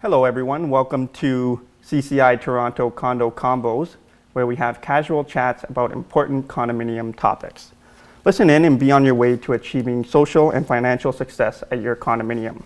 Hello everyone, welcome to CCI Toronto Condo Convos, where we have casual chats about important condominium topics. Listen in and be on your way to achieving social and financial success at your condominium.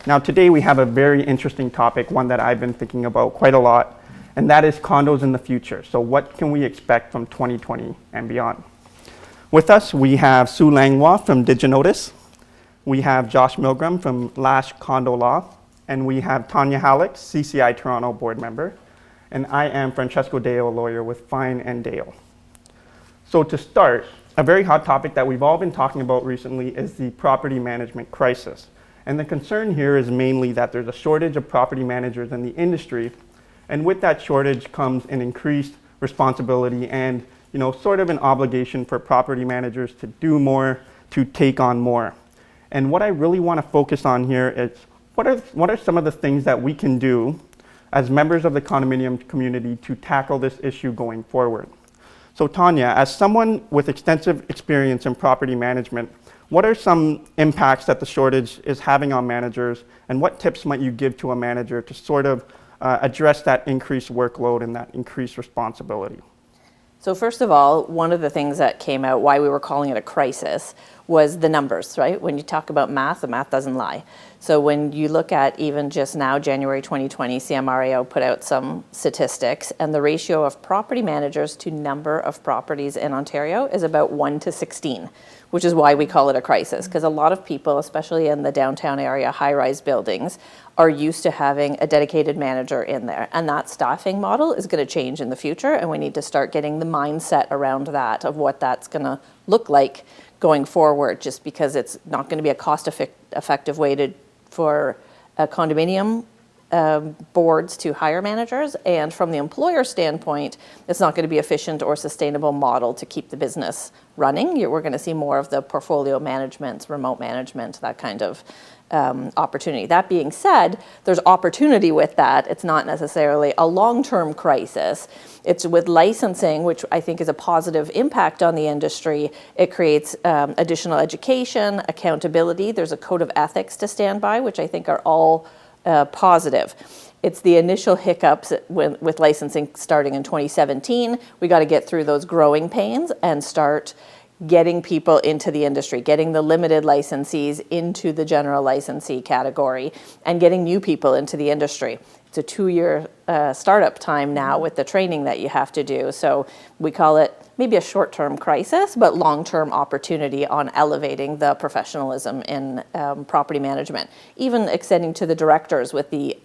Now today we have a very interesting topic, one that I've been thinking about quite a lot, and that is condos in the future. So what can we expect from 2020 and beyond? With us we have Sue Langlois from DigiNotice, we have Josh Milgram from Lash Condo Law, and we have Tanya Halleck, CCI Toronto board member, and I am Francesco Dale, a lawyer with Fine and Dale. So to start, a very hot topic that we've all been talking about recently is the property management crisis. And the concern here is mainly that there's a shortage of property managers in the industry, and with that shortage comes an increased responsibility and sort of an obligation for property managers to do more, to take on more. And what I really want to focus on here is what are some of the things that we can do as members of the condominium community to tackle this issue going forward? So Tanya, as someone with extensive experience in property management, what are some impacts that the shortage is having on managers, and what tips might you give to a manager to sort of address that increased workload and that increased responsibility? So first of all, one of the things that came out, why we were calling it a crisis, was the numbers, right? When you talk about math, the math doesn't lie. So when you look at even just now, January 2020, CMRAO put out some statistics, and the ratio of property managers to number of properties in Ontario is about 1 to 16, which is why we call it a crisis, because a lot of people, especially in the downtown area, high-rise buildings, are used to having a dedicated manager in there. And that staffing model is going to change in the future, and we need to start getting the mindset around that, of what that's going to look like going forward, just because it's not going to be a cost-effective way for a condominium boards to hire managers, and from the employer standpoint, it's not going to be efficient or sustainable model to keep the business running. We're going to see more of the portfolio management, remote management, that kind of opportunity. That being said, there's opportunity with that. It's not necessarily a long-term crisis. It's with licensing, which I think is a positive impact on the industry. It creates additional education, accountability. There's a code of ethics to stand by, which I think are all positive. It's the initial hiccups with licensing starting in 2017. We got to get through those growing pains and start getting people into the industry, getting the limited licensees into the general licensee category, and getting new people into the industry. It's a 2-year startup time now with the training that you have to do. So we call it maybe a short-term crisis, but long-term opportunity on elevating the professionalism in property management, even extending to the directors with the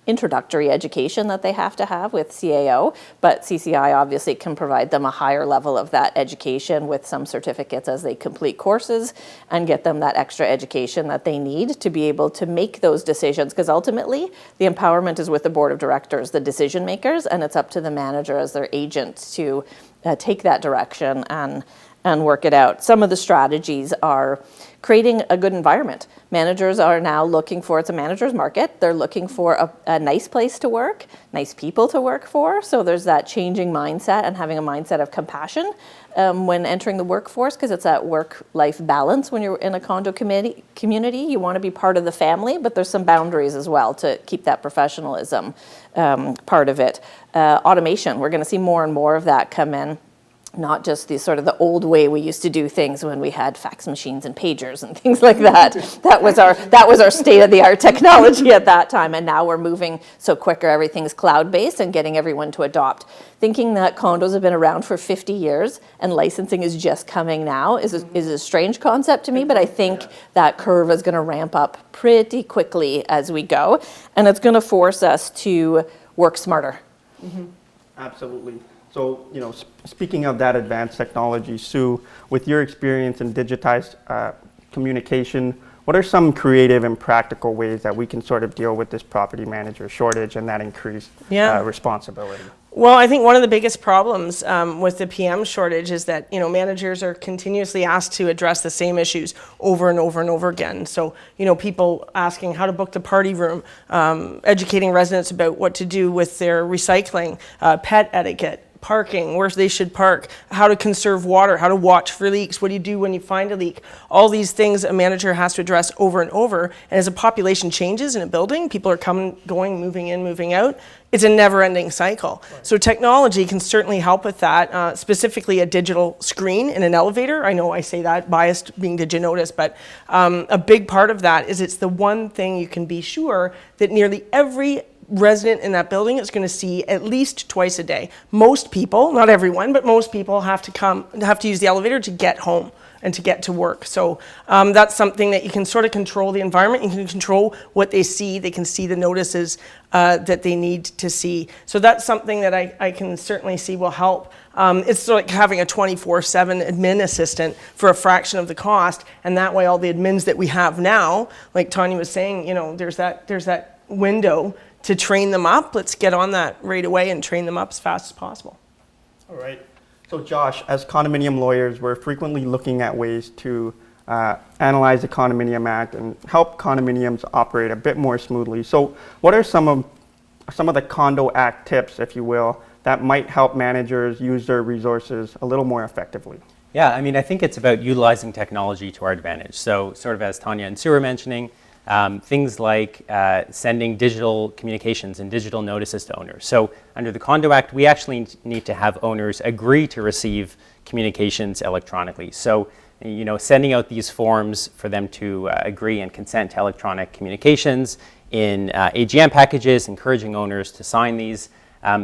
introductory education that they have to have with CAO, but CCI obviously can provide them a higher level of that education with some certificates as they complete courses, and get them that extra education that they need to be able to make those decisions, because ultimately the empowerment is with the board of directors, the decision makers, and it's up to the manager as their agent to take that direction and work it out. Some of the strategies are creating a good environment. Managers are now looking for, it's a manager's market, they're looking for a nice place to work, nice people to work for, so there's that changing mindset and having a mindset of compassion when entering the workforce, because it's that work-life balance. When you're in a condo community, you want to be part of the family, but there's some boundaries as well to keep that professionalism part of it. Automation, we're going to see more and more of that come in. Not just the sort of the old way we used to do things when we had fax machines and pagers and things like that. That was our state-of-the-art technology at that time, and now we're moving so quicker, everything's cloud-based, and getting everyone to adopt. Thinking that condos have been around for 50 years and licensing is just coming now is a strange concept to me, but I think that curve is going to ramp up pretty quickly as we go, and it's going to force us to work smarter. Mm-hmm. Absolutely. So, speaking of that advanced technology, Sue, with your experience in digitized communication, what are some creative and practical ways that we can sort of deal with this property manager shortage and that increased responsibility? Well, I think one of the biggest problems with the PM shortage is that managers are continuously asked to address the same issues over and over and over again. So people asking how to book the party room, educating residents about what to do with their recycling, pet etiquette, parking, where they should park, how to conserve water, how to watch for leaks, what do you do when you find a leak? All these things a manager has to address over and over. And as a population changes in a building, people are coming, going, moving in, moving out, it's a never-ending cycle. Right. So technology can certainly help with that, specifically a digital screen in an elevator. I know I say that, biased being DigiNotice, but a big part of that is it's the one thing you can be sure that nearly every resident in that building is going to see at least twice a day. Most people, not everyone, but most people have to use the elevator to get home and to get to work. So that's something that you can sort of control the environment. You can control what they see. They can see the notices that they need to see. So that's something that I can certainly see will help. It's like having a 24/7 admin assistant for a fraction of the cost, and that way all the admins that we have now, like Tanya was saying, you know, there's that window to train them up. Let's get on that right away and train them up as fast as possible. All right. So Josh, as condominium lawyers, we're frequently looking at ways to analyze the Condominium Act and help condominiums operate a bit more smoothly. So what are some of the Condo Act tips, if you will, that might help managers use their resources a little more effectively? Yeah, I mean, I think it's about utilizing technology to our advantage. So sort of as Tanya and Sue were mentioning, things like sending digital communications and digital notices to owners. So under the Condo Act, we actually need to have owners agree to receive communications electronically. So, you know, sending out these forms for them to agree and consent to electronic communications in AGM packages, encouraging owners to sign these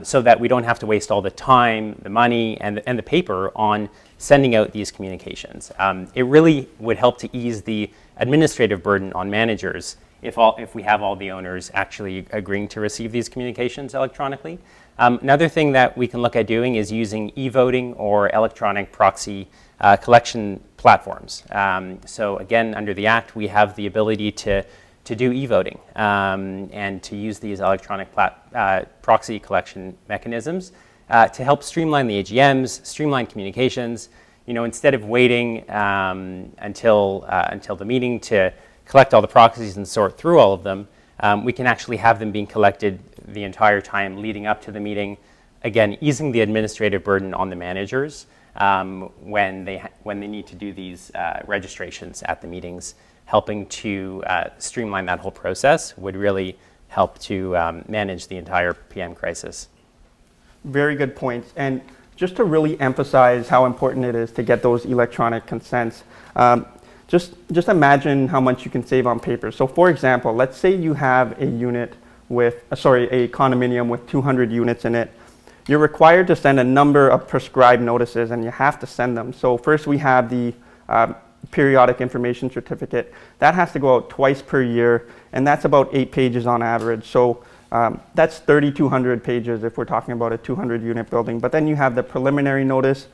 so that we don't have to waste all the time, the money, and the paper on sending out these communications. It really would help to ease the administrative burden on managers if we have all the owners actually agreeing to receive these communications electronically. Another thing that we can look at doing is using e-voting or electronic proxy collection platforms. So again, under the Act, we have the ability to do e-voting and to use these electronic proxy collection mechanisms to help streamline the AGMs, streamline communications. You know, instead of waiting until the meeting to collect all the proxies and sort through all of them, we can actually have them being collected the entire time leading up to the meeting. Again, easing the administrative burden on the managers when they need to do these registrations at the meetings. Helping to streamline that whole process would really help to manage the entire PM crisis. Very good points. And just to really emphasize how important it is to get those electronic consents, just imagine how much you can save on paper. So for example, let's say you have a condominium with 200 units in it. You're required to send a number of prescribed notices, and you have to send them. So first we have the periodic information certificate. That has to go out twice per year, and that's about 8 pages on average. So that's 3,200 pages if we're talking about a 200 unit building. But then you have the preliminary notice,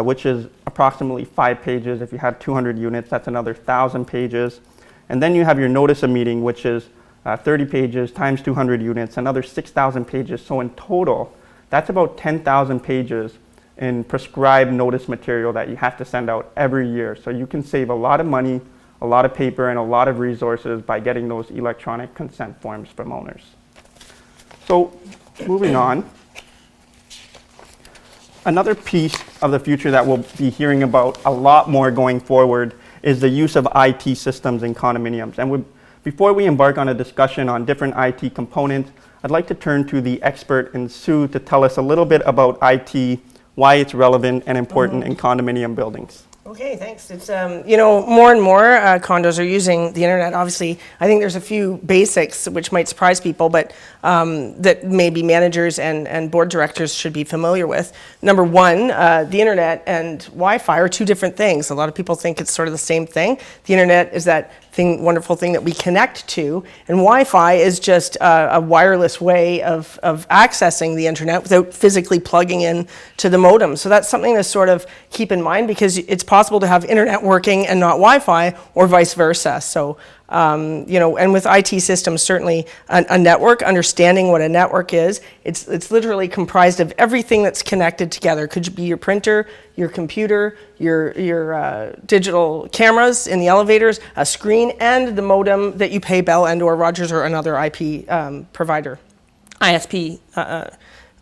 which is approximately 5 pages. If you have 200 units, that's another 1,000 pages. And then you have your notice of meeting, which is 30 pages times 200 units, another 6,000 pages. So in total, that's about 10,000 pages in prescribed notice material that you have to send out every year. So you can save a lot of money, a lot of paper, and a lot of resources by getting those electronic consent forms from owners. So moving on, another piece of the future that we'll be hearing about a lot more going forward is the use of IT systems in condominiums. And before we embark on a discussion on different IT components, I'd like to turn to the expert in Sue to tell us a little bit about IT, why it's relevant and important in condominium buildings. Okay, thanks. It's, you know, more and more condos are using the internet. Obviously, I think there's a few basics which might surprise people, but that maybe managers and board directors should be familiar with. Number one, the internet and Wi-Fi are two different things. A lot of people think it's sort of the same thing. The internet is that wonderful thing that we connect to, and Wi-Fi is just a wireless way of accessing the internet without physically plugging in to the modem. So that's something to sort of keep in mind, because it's possible to have internet working and not Wi-Fi, or vice versa. So you know, and with IT systems, certainly a network, understanding what a network is, it's literally comprised of everything that's connected together. Could be your printer, your computer, your digital cameras in the elevators, a screen, and the modem that you pay Bell and or Rogers or another IP provider, ISP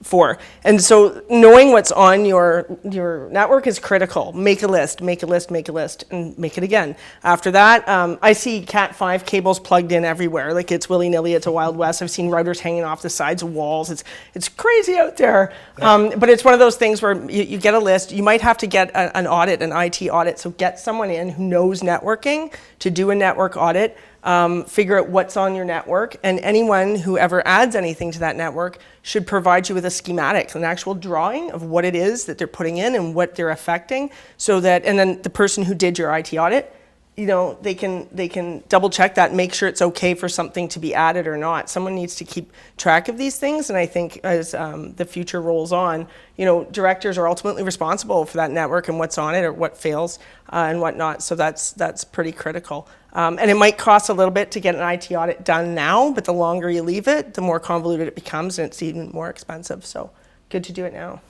for. And so knowing what's on your network is critical. Make a list, make a list, make a list, and make it again. After that, I see Cat5 cables plugged in everywhere. Like it's willy-nilly, it's a Wild West. I've seen routers hanging off the sides of walls. It's crazy out there. But it's one of those things where you get a list. You might have to get an audit, an IT audit. So get someone in who knows networking to do a network audit. Figure out what's on your network, and anyone who ever adds anything to that network should provide you with a schematic, an actual drawing of what it is that they're putting in and what they're affecting, so that, and then the person who did your IT audit, you know, they can double check that and make sure it's okay for something to be added or not. Someone needs to keep track of these things, and I think as the future rolls on, you know, directors are ultimately responsible for that network and what's on it or what fails and whatnot. So that's pretty critical. And it might cost a little bit to get an IT audit done now, but the longer you leave it, the more convoluted it becomes, and it's even more expensive. So good to do it now.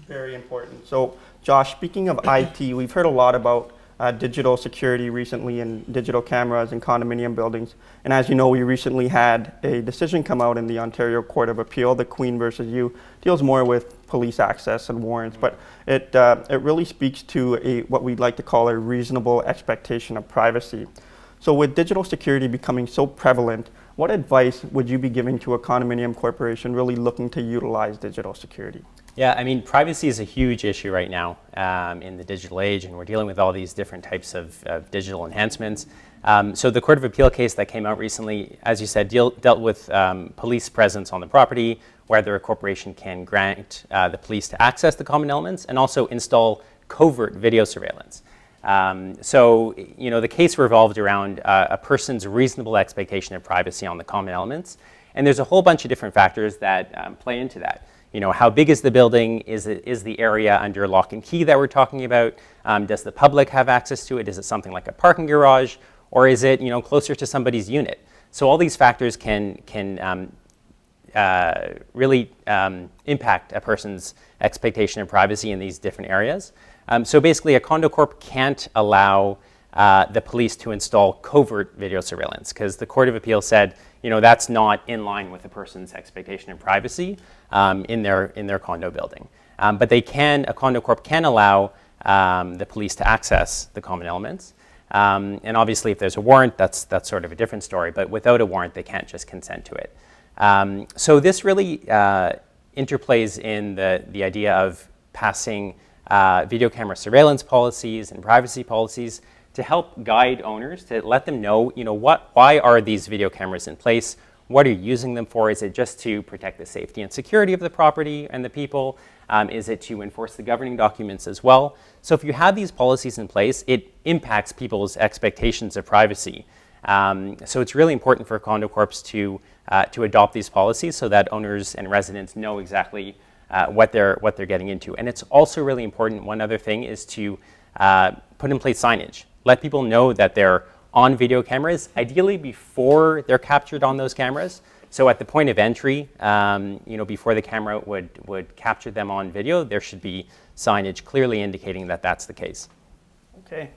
Very important. So Josh, speaking of IT, we've heard a lot about digital security recently and digital cameras in condominium buildings. And as you know, we recently had a decision come out in the Ontario Court of Appeal. The Queen versus You deals more with police access and warrants, but it really speaks to what we'd like to call a reasonable expectation of privacy. So with digital security becoming so prevalent, what advice would you be giving to a condominium corporation really looking to utilize digital security? Yeah, I mean, privacy is a huge issue right now in the digital age, and we're dealing with all these different types of digital enhancements. So the Court of Appeal case that came out recently, as you said, dealt with police presence on the property, whether a corporation can grant the police to access the common elements and also install covert video surveillance. So, you know, the case revolved around a person's reasonable expectation of privacy on the common elements. And there's a whole bunch of different factors that play into that. You know, how big is the building? Is the area under lock and key that we're talking about? Does the public have access to it? Is it something like a parking garage? Or is it, you know, closer to somebody's unit? So all these factors can really impact a person's expectation of privacy in these different areas. So basically, a condo corp can't allow the police to install covert video surveillance because the Court of Appeal said, you know, that's not in line with a person's expectation of privacy in their condo building. But a condo corp can allow the police to access the common elements. And obviously, if there's a warrant, that's sort of a different story. But without a warrant, they can't just consent to it. So this really interplays in the idea of passing video camera surveillance policies and privacy policies to help guide owners, to let them know, you know, why are these video cameras in place? What are you using them for? Is it just to protect the safety and security of the property and the people? Is it to enforce the governing documents as well? So if you have these policies in place, it impacts people's expectations of privacy. So it's really important for condo corps to adopt these policies so that owners and residents know exactly what they're getting into. And it's also really important, one other thing, is to put in place signage. Let people know that they're on video cameras, ideally before they're captured on those cameras. So at the point of entry, you know, before the camera would capture them on video, there should be signage clearly indicating that that's the case. Okay.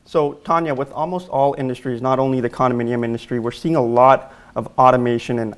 So Tanya, with almost all industries, not only the condominium industry, we're seeing a lot of automation and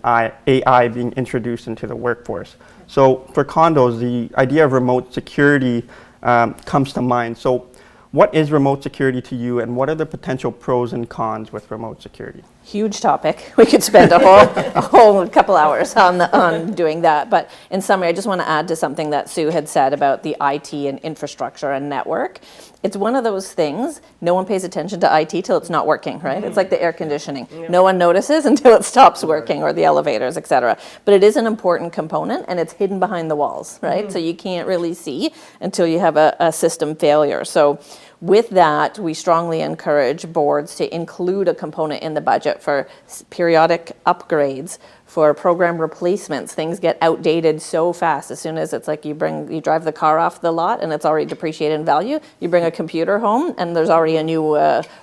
AI being introduced into the workforce. So for condos, the idea of remote security comes to mind. So what is remote security to you, and what are the potential pros and cons with remote security? Huge topic. We could spend a whole couple hours on doing that. But in summary, I just want to add to something that Sue had said about the IT and infrastructure and network. It's one of those things, no one pays attention to IT till it's not working, right? It's like the air conditioning. No one notices until it stops working, or the elevators, et cetera. But it is an important component, and it's hidden behind the walls, right? So you can't really see until you have a system failure. So with that, we strongly encourage boards to include a component in the budget for periodic upgrades, for program replacements. Things get outdated so fast. As soon as it's like you drive the car off the lot and it's already depreciated in value, you bring a computer home and there's already a new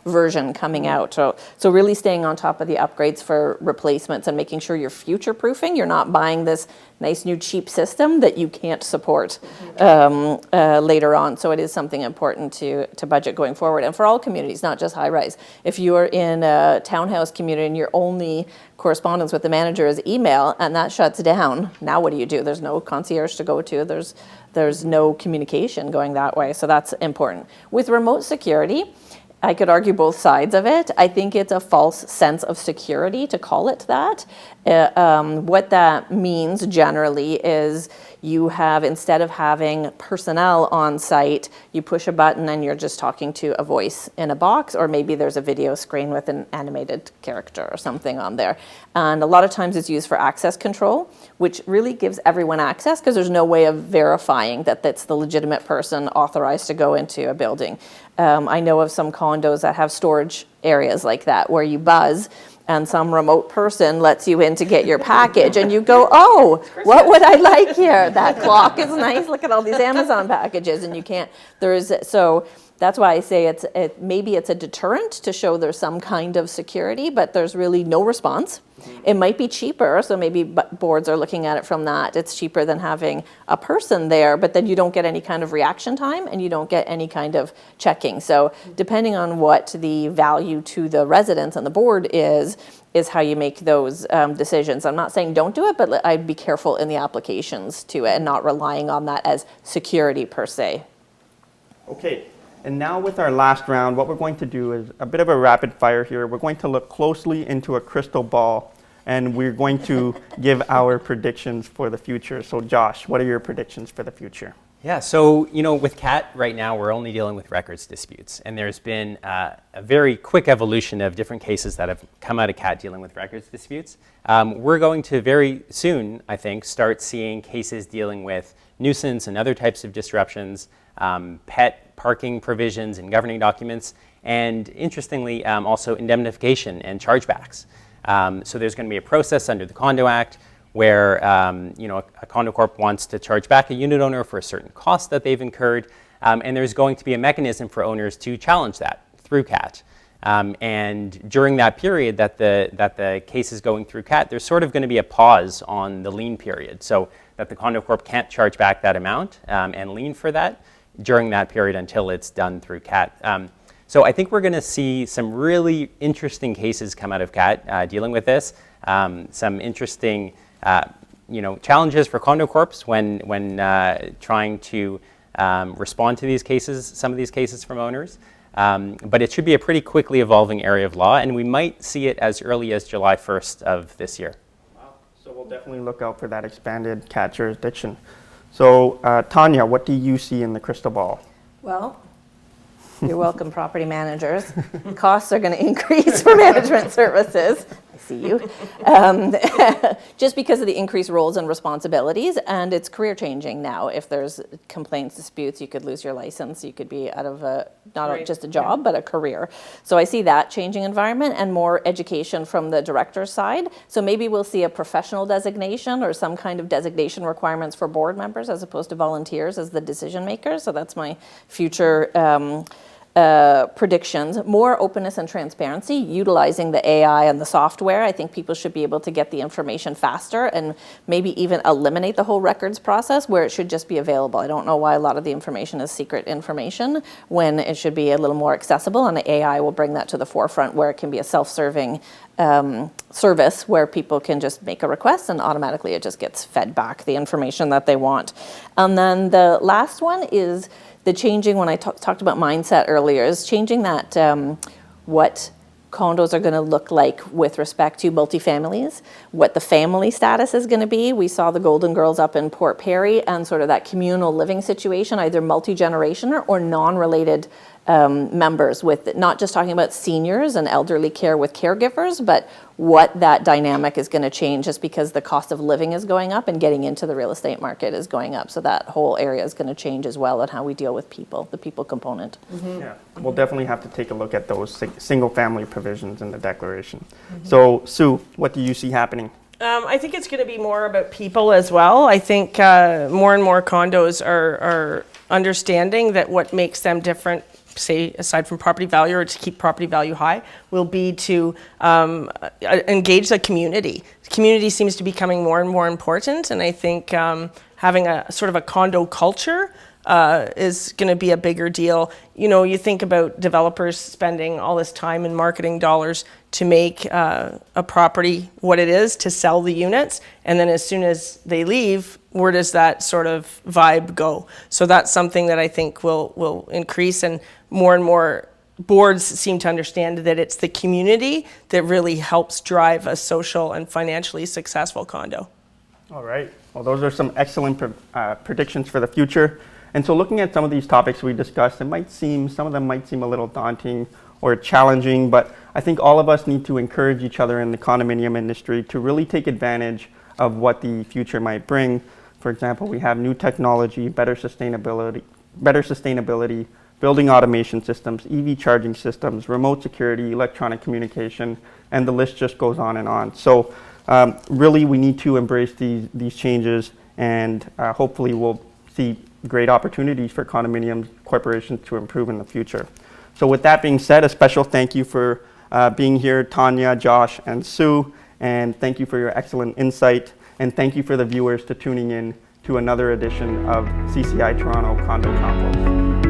version coming out. So really staying on top of the upgrades for replacements and making sure you're future-proofing. You're not buying this nice new cheap system that you can't support later on. So it is something important to budget going forward. And for all communities, not just high-rise. If you're in a townhouse community and you're only correspondence with the manager is email, and that shuts down. Now what do? There's no concierge to go to. There's no communication going that way. So that's important. With remote security, I could argue both sides of it. I think it's a false sense of security to call it that. What that means generally is you have, instead of having personnel on site, you push a button and you're just talking to a voice in a box, or maybe there's a video screen with an animated character or something on there. And a lot of times it's used for access control, which really gives everyone access because there's no way of verifying that that's the legitimate person authorized to go into a building. I know of some condos that have storage areas like that where you buzz and some remote person lets you in to get your package and you go, oh, what would I like here? That clock is nice. Look at all these Amazon packages, and you can't, so that's why I say maybe it's a deterrent to show there's some kind of security, but there's really no response. It might be cheaper, so maybe boards are looking at it from that. It's cheaper than having a person there, but then you don't get any kind of reaction time and you don't get any kind of checking. So depending on what the value to the residents and the board is how you make those decisions. I'm not saying don't do it, but I'd be careful in the applications to it and not relying on that as security per se. Okay. And now with our last round, what we're going to do is a bit of a rapid fire here. We're going to look closely into a crystal ball, and we're going to give our predictions for the future. So Josh, what are your predictions for the future? Yeah, so with CAT right now, we're only dealing with records disputes, and there's been a very quick evolution of different cases that have come out of CAT dealing with records disputes. We're going to very soon, I think, start seeing cases dealing with nuisance and other types of disruptions, pet parking provisions and governing documents, and interestingly, also indemnification and chargebacks. So there's going to be a process under the Condo Act where a condo corp wants to charge back a unit owner for a certain cost that they've incurred, and there's going to be a mechanism for owners to challenge that through CAT. And during that period that the case is going through CAT, there's sort of going to be a pause on the lien period, so that the condo corp can't charge back that amount and lien for that during that period until it's done through CAT. So I think we're going to see some really interesting cases come out of CAT dealing with this. Some interesting challenges for condo corps when trying to respond to these cases, some of these cases from owners. But it should be a pretty quickly evolving area of law, and we might see it as early as July 1st of this year. Wow. So we'll definitely look out for that expanded CAT jurisdiction. So Tanya, what do you see in the crystal ball? Well, you're welcome, property managers. Costs are going to increase for management services. I see you. Just because of the increased roles and responsibilities, and it's career changing now. If there's complaints, disputes, you could lose your license. You could be out of not just a job, but a career. So I see that changing environment and more education from the director's side. So maybe we'll see a professional designation or some kind of designation requirements for board members as opposed to volunteers as the decision makers. So that's my future predictions. More openness and transparency, utilizing the AI and the software. I think people should be able to get the information faster and maybe even eliminate the whole records process where it should just be available. I don't know why a lot of the information is secret information when it should be a little more accessible, and the AI will bring that to the forefront where it can be a self-serving service where people can just make a request and automatically it just gets fed back the information that they want. And then the last one is the changing, when I talked about mindset earlier, is changing that what condos are going to look like with respect to multifamilies, what the family status is going to be. We saw the Golden Girls up in Port Perry and sort of that communal living situation, either multi-generational or non-related members, with not just talking about seniors and elderly care with caregivers, but what that dynamic is going to change just because the cost of living is going up and getting into the real estate market is going up. So that whole area is going to change as well, and how we deal with people, the people component. Mm-hmm. Yeah, we'll definitely have to take a look at those single family provisions in the declaration. Mm-hmm. So Sue, what do you see happening? I think it's going to be more about people as well. I think more and more condos are understanding that what makes them different, say, aside from property value or to keep property value high, will be to engage the community. The community seems to be becoming more and more important, and I think having a sort of a condo culture is going to be a bigger deal. You know, you think about developers spending all this time in marketing dollars to make a property what it is, to sell the units, and then as soon as they leave, where does that sort of vibe go? So that's something that I think will increase, and more boards seem to understand that it's the community that really helps drive a social and financially successful condo. All right. Well, those are some excellent predictions for the future. And so looking at some of these topics we discussed, some of them might seem a little daunting or challenging, but I think all of us need to encourage each other in the condominium industry to really take advantage of what the future might bring. For example, we have new technology, better sustainability, building automation systems, EV charging systems, remote security, electronic communication, and the list just goes on and on. So really we need to embrace these changes, and hopefully we'll see great opportunities for condominium corporations to improve in the future. So with that being said, a special thank you for being here, Tanya, Josh, and Sue, and thank you for your excellent insight, and thank you for the viewers to tuning in to another edition of CCI Toronto Condo Convos.